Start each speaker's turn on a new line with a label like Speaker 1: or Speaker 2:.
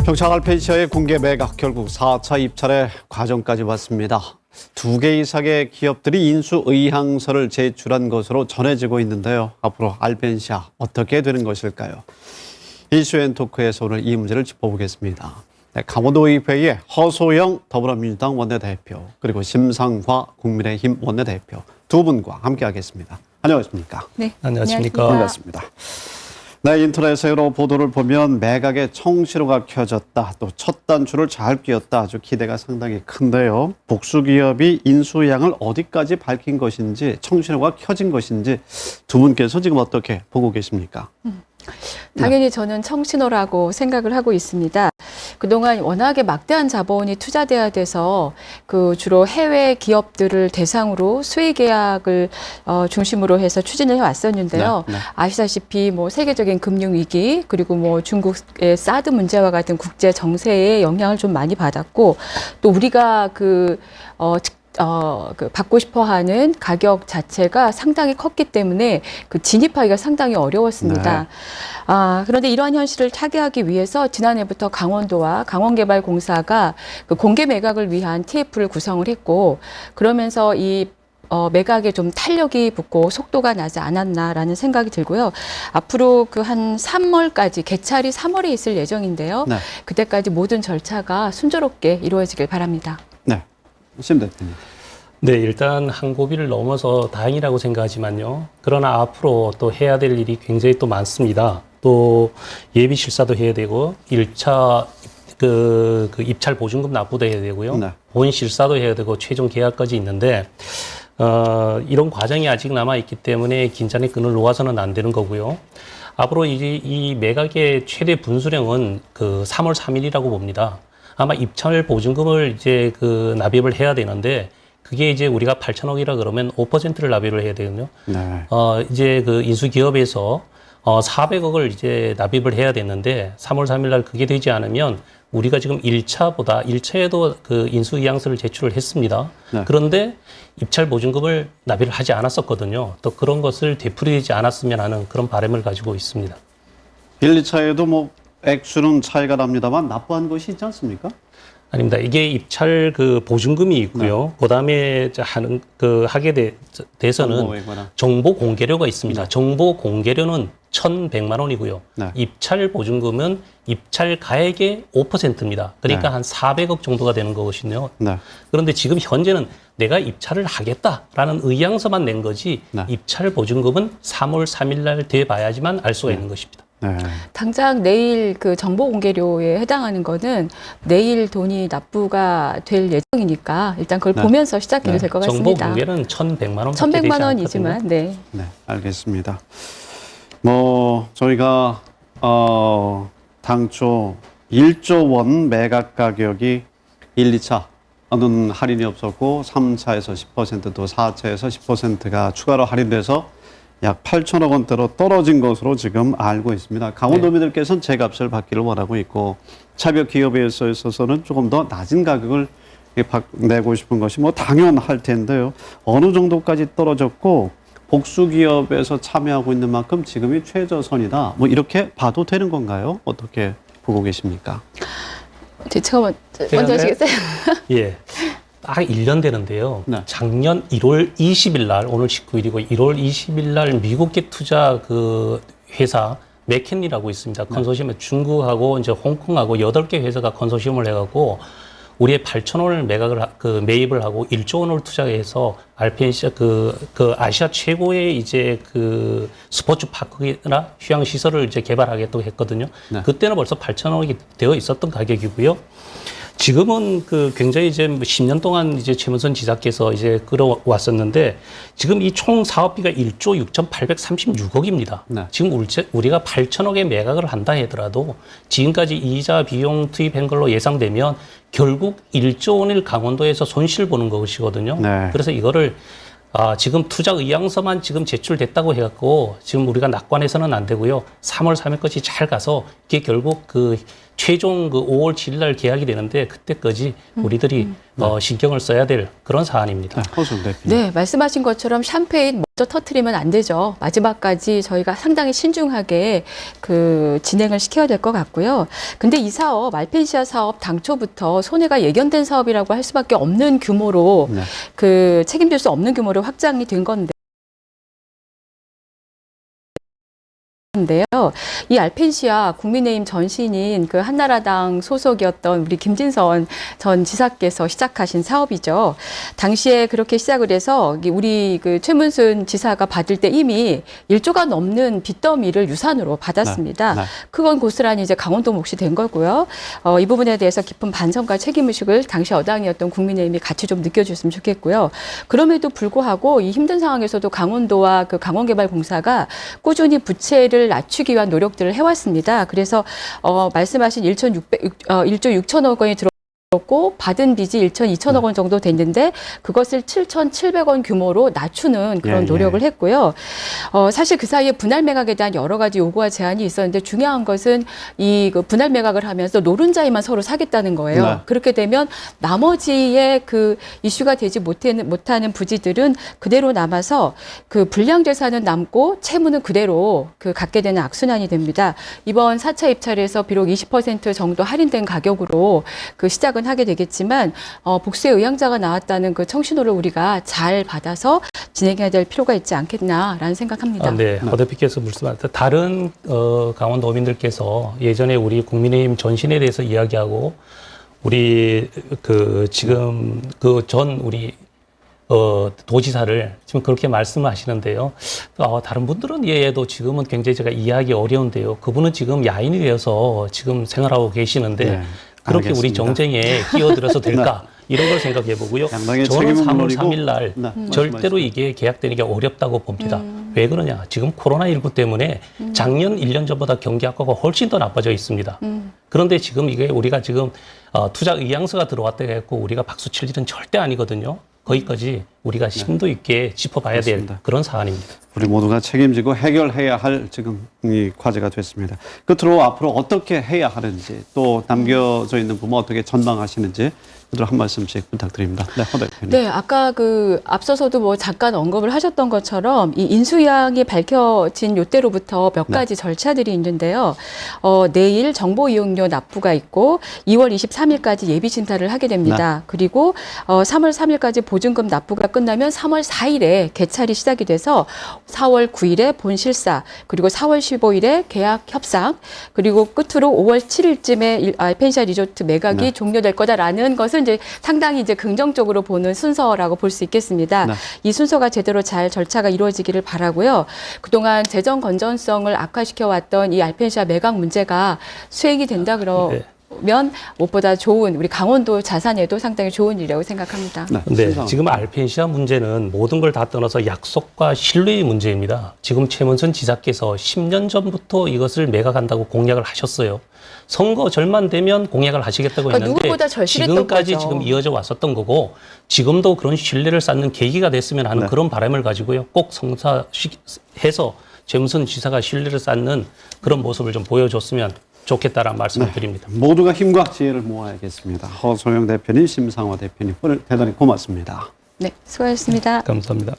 Speaker 1: 평창 알펜시아의 공개 매각 결국 4차 입찰의 과정까지 왔습니다. 2개 이상의 기업들이 인수 의향서를 제출한 것으로 전해지고 있는데요. 앞으로 알펜시아 어떻게 되는 것일까요? 이슈앤토크에서 오늘 이 문제를 짚어보겠습니다. 네, 강원도의회의 허소영 더불어민주당 원내대표 그리고 심상화 국민의힘 원내대표 두 분과 함께하겠습니다. 안녕하십니까?
Speaker 2: 네,
Speaker 3: 안녕하십니까?
Speaker 1: 반갑습니다. 네, 인터넷으로 보도를 보면 매각의 청시로가 켜졌다. 또 첫 단추를 잘 끼웠다. 아주 기대가 상당히 큰데요. 복수기업이 인수양을 어디까지 밝힌 것인지 청시로가 켜진 것인지 두 분께서 지금 어떻게 보고 계십니까?
Speaker 2: 당연히 저는 청신호라고 생각을 하고 있습니다. 그동안 워낙에 막대한 자본이 투자돼야 돼서 그 주로 해외 기업들을 대상으로 수의 계약을 중심으로 해서 추진을 해왔었는데요.
Speaker 1: 네.
Speaker 2: 아시다시피 뭐 세계적인 금융 위기 그리고 뭐 중국의 사드 문제와 같은 국제 정세에 영향을 좀 많이 받았고 또 우리가 그 받고 싶어 하는 가격 자체가 상당히 컸기 때문에 그 진입하기가 상당히 어려웠습니다.
Speaker 1: 네.
Speaker 2: 그런데 이러한 현실을 타개하기 위해서 지난해부터 강원도와 강원개발공사가 그 공개 매각을 위한 TF를 구성을 했고 그러면서 이 매각에 좀 탄력이 붙고 속도가 나지 않았나라는 생각이 들고요. 앞으로 그 한 3월까지 개찰이 3월에 있을 예정인데요.
Speaker 1: 네.
Speaker 2: 그때까지 모든 절차가 순조롭게 이루어지길 바랍니다.
Speaker 1: 네, 심 대표님.
Speaker 3: 네, 일단 한 고비를 넘어서 다행이라고 생각하지만요. 그러나 앞으로 또 해야 될 일이 굉장히 또 많습니다. 또 예비 실사도 해야 되고 1차 그 입찰 보증금 납부도 해야 되고요.
Speaker 1: 네.
Speaker 3: 본 실사도 해야 되고 최종 계약까지 있는데 이런 과정이 아직 남아 있기 때문에 긴장의 끈을 놓아서는 안 되는 거고요. 앞으로 이 매각의 최대 분수령은 그 3월 3일이라고 봅니다. 아마 입찰 보증금을 이제 그 납입을 해야 되는데 그게 이제 우리가 8천억이라 그러면 5%를 납입을 해야 되거든요.
Speaker 1: 네.
Speaker 3: 이제 그 인수기업에서 400억을 이제 납입을 해야 되는데 3월 3일 날 그게 되지 않으면 우리가 지금 1차에도 그 인수이양서를 제출을 했습니다.
Speaker 1: 네.
Speaker 3: 그런데 입찰 보증금을 납입을 하지 않았었거든요. 또 그런 것을 되풀이되지 않았으면 하는 그런 바람을 가지고 있습니다.
Speaker 1: 1, 2차에도 뭐 액수는 차이가 납니다만 납부한 것이 있지 않습니까?
Speaker 3: 아닙니다. 이게 입찰 그 보증금이 있고요. 그다음에 하게 돼서는
Speaker 1: 정보에 관한.
Speaker 3: 정보 공개료가 있습니다.
Speaker 1: 네.
Speaker 3: 정보 공개료는 1,100만 원이고요.
Speaker 1: 네.
Speaker 3: 입찰 보증금은 입찰 가액의 5%입니다. 그러니까
Speaker 1: 네.
Speaker 3: 한 400억 정도가 되는 것이거든요.
Speaker 1: 네.
Speaker 3: 그런데 지금 현재는 내가 입찰을 하겠다라는 의향서만 낸 거지
Speaker 1: 네.
Speaker 3: 입찰 보증금은 3월 3일 날 돼봐야지만 알 수가 있는 것입니다.
Speaker 1: 네.
Speaker 2: 당장 내일 그 정보 공개료에 해당하는 거는 내일 돈이 납부가 될 예정이니까 일단 그걸
Speaker 1: 네.
Speaker 2: 보면서 시작해도
Speaker 1: 네.
Speaker 2: 될 것
Speaker 3: 정보
Speaker 2: 같습니다.
Speaker 3: 공개는 1,100만 원.
Speaker 2: 1,100만 원이지만, 네.
Speaker 1: 네, 알겠습니다. 뭐 저희가 당초 1조 원 매각 가격이 1, 2차는 할인이 없었고 3차에서 10% 또 4차에서 10%가 추가로 할인돼서 약 8천억 원대로 떨어진 것으로 지금 알고 있습니다. 강원도민들께서는 제값을 받기를 원하고 있고 차벽 기업에 있어서는 조금 더 낮은 가격을 내고 싶은 것이 뭐 당연할 텐데요. 어느 정도까지 떨어졌고 복수기업에서 참여하고 있는 만큼 지금이 최저선이다. 뭐 이렇게 봐도 되는 건가요? 어떻게 보고 계십니까?
Speaker 2: 제가 먼저 하시겠어요?
Speaker 3: 예. 딱 1년 되는데요.
Speaker 1: 네.
Speaker 3: 작년 1월 20일 날, 오늘 19일이고 1월 20일 날 미국계 투자 그 회사 맥켄리라고 있습니다. 컨소시엄에 중국하고 이제 홍콩하고 8개 회사가 컨소시엄을 해갖고 우리의 8천원을 매입을 하고 1조 원을 투자해서 알펜시아 그 아시아 최고의 이제 그 스포츠 파크나 휴양 시설을 이제 개발하겠다고 했거든요.
Speaker 1: 네.
Speaker 3: 그때는 벌써 8천억이 되어 있었던 가격이고요. 지금은 그 굉장히 이제 10년 동안 이제 최문선 지사께서 이제 끌어왔었는데 지금 이 총 사업비가 1조 6,836억입니다.
Speaker 1: 네.
Speaker 3: 지금 우리가 8천억에 매각을 한다 하더라도 지금까지 이자 비용 투입한 걸로 예상되면 결국 1조 원을 강원도에서 손실 보는 것이거든요.
Speaker 1: 네.
Speaker 3: 그래서 이거를 지금 투자 의향서만 지금 제출됐다고 해갖고 지금 우리가 낙관해서는 안 되고요. 3월 3일까지 잘 가서 이게 결국 그 최종 그 5월 7일 날 계약이 되는데 그때까지 우리들이 신경을 써야 될 그런 사안입니다.
Speaker 1: 허수영 대표님.
Speaker 2: 네, 말씀하신 것처럼 샴페인 먼저 터트리면 안 되죠. 마지막까지 저희가 상당히 신중하게 진행을 시켜야 될 것 같고요. 근데 이 사업, 알펜시아 사업 당초부터 손해가 예견된 사업이라고 할 수밖에 없는 규모로
Speaker 1: 네.
Speaker 2: 책임질 수 없는 규모로 확장이 된 건데. 인데요. 이 알펜시아 국민의힘 전신인 한나라당 소속이었던 우리 김진선 전 지사께서 시작하신 사업이죠. 당시에 그렇게 시작을 해서 우리 최문순 지사가 받을 때 이미 1조가 넘는 빚더미를 유산으로 받았습니다.
Speaker 1: 네.
Speaker 2: 그건 고스란히 이제 강원도 몫이 된 거고요. 이 부분에 대해서 깊은 반성과 책임의식을 당시 여당이었던 국민의힘이 같이 좀 느껴줬으면 좋겠고요. 그럼에도 불구하고 이 힘든 상황에서도 강원도와 강원개발공사가 꾸준히 부채를 낮추기 위한 노력들을 해왔습니다. 그래서 말씀하신 1조 6천억 원이 들었고 받은 빚이 2천억 원 정도 됐는데 그것을 7,700원 규모로 낮추는 그런 노력을 했고요. 사실 그 사이에 분할 매각에 대한 여러 가지 요구와 제안이 있었는데 중요한 것은 분할 매각을 하면서 노른자에만 서로 사겠다는 거예요.
Speaker 1: 네.
Speaker 2: 그렇게 되면 나머지의 이슈가 되지 못하는 부지들은 그대로 남아서 불량 재산은 남고 채무는 그대로 갖게 되는 악순환이 됩니다. 이번 4차 입찰에서 비록 20% 정도 할인된 가격으로 시작은 하게 되겠지만 복수의 의향자가 나왔다는 청신호를 우리가 잘 받아서 진행해야 될 필요가 있지 않겠나라는 생각합니다.
Speaker 3: 네, 허 대표께서 말씀하셨다. 다른 강원도민들께서 예전에 우리 국민의힘 전신에 대해서 이야기하고 우리 지금 전 우리 도지사를 지금 그렇게 말씀하시는데요. 다른 분들은 얘도 지금은 굉장히 제가 이해하기 어려운데요. 그분은 지금 야인이 되어서 지금 생활하고 계시는데
Speaker 1: 네.
Speaker 3: 그렇게 우리
Speaker 1: 알겠습니다.
Speaker 3: 정쟁에 끼어들어서 될까? 이런 걸 생각해 보고요.
Speaker 1: 양당의
Speaker 3: 저는
Speaker 1: 책임을
Speaker 3: 3월
Speaker 1: 물어리고
Speaker 3: 3일 날 절대로 이게 계약되는 게 어렵다고 봅니다. 왜 그러냐? 지금 코로나19 때문에 작년 1년 전보다 경기 악화가 훨씬 더 나빠져 있습니다. 그런데 지금 이게 우리가 지금 투자 의향서가 들어왔다 해갖고 우리가 박수 칠 일은 절대 아니거든요. 거기까지 우리가 심도 있게 짚어봐야 될
Speaker 1: 그렇습니다.
Speaker 3: 그런 사안입니다.
Speaker 1: 우리 모두가 책임지고 해결해야 할 지금 이 과제가 됐습니다. 끝으로 앞으로 어떻게 해야 하는지 또 남겨져 있는 부분 어떻게 전망하시는지 그대로 한 말씀씩 부탁드립니다. 네, 허 대표님.
Speaker 2: 네, 아까 앞서서도 잠깐 언급을 하셨던 것처럼 이 인수위항이 밝혀진 요때로부터 몇 가지 절차들이 있는데요. 내일 정보 이용료 납부가 있고 2월 23일까지 예비 심사를 하게 됩니다. 그리고 3월 3일까지 보증금 납부가 끝나면 3월 4일에 개찰이 시작이 돼서 4월 9일에 본실사, 그리고 4월 15일에 계약 협상, 그리고 끝으로 5월 7일쯤에 알펜시아 리조트 매각이 종료될 거다라는 것은 이제 상당히 긍정적으로 보는 순서라고 볼 수 있겠습니다. 이 순서가 제대로 잘 절차가 이루어지기를 바라고요. 그동안 재정 건전성을 악화시켜 왔던 이 알펜시아 매각 문제가 수행이 된다 그러면 무엇보다 좋은 우리 강원도 자산에도 상당히 좋은 일이라고 생각합니다.
Speaker 3: 네, 지금 알펜시아 문제는 모든 걸 다 떠나서 약속과 신뢰의 문제입니다. 지금 최문순 지사께서 10년 전부터 이것을 매각한다고 공약을 하셨어요. 선거 절만 되면 공약을 하시겠다고 했는데
Speaker 2: 누구보다 절실했던
Speaker 3: 지금까지
Speaker 2: 거죠.
Speaker 3: 지금 이어져 왔었던 거고 지금도 그런 신뢰를 쌓는 계기가 됐으면 하는 그런 바람을 가지고요. 꼭 성사해서 최문순 지사가 신뢰를 쌓는 그런 모습을 좀 보여줬으면 좋겠다라는 말씀을 드립니다.
Speaker 1: 모두가 힘과 지혜를 모아야겠습니다. 허소영 대표님, 심상화 대표님 오늘 대단히 고맙습니다.
Speaker 2: 네, 수고하셨습니다.
Speaker 3: 감사합니다.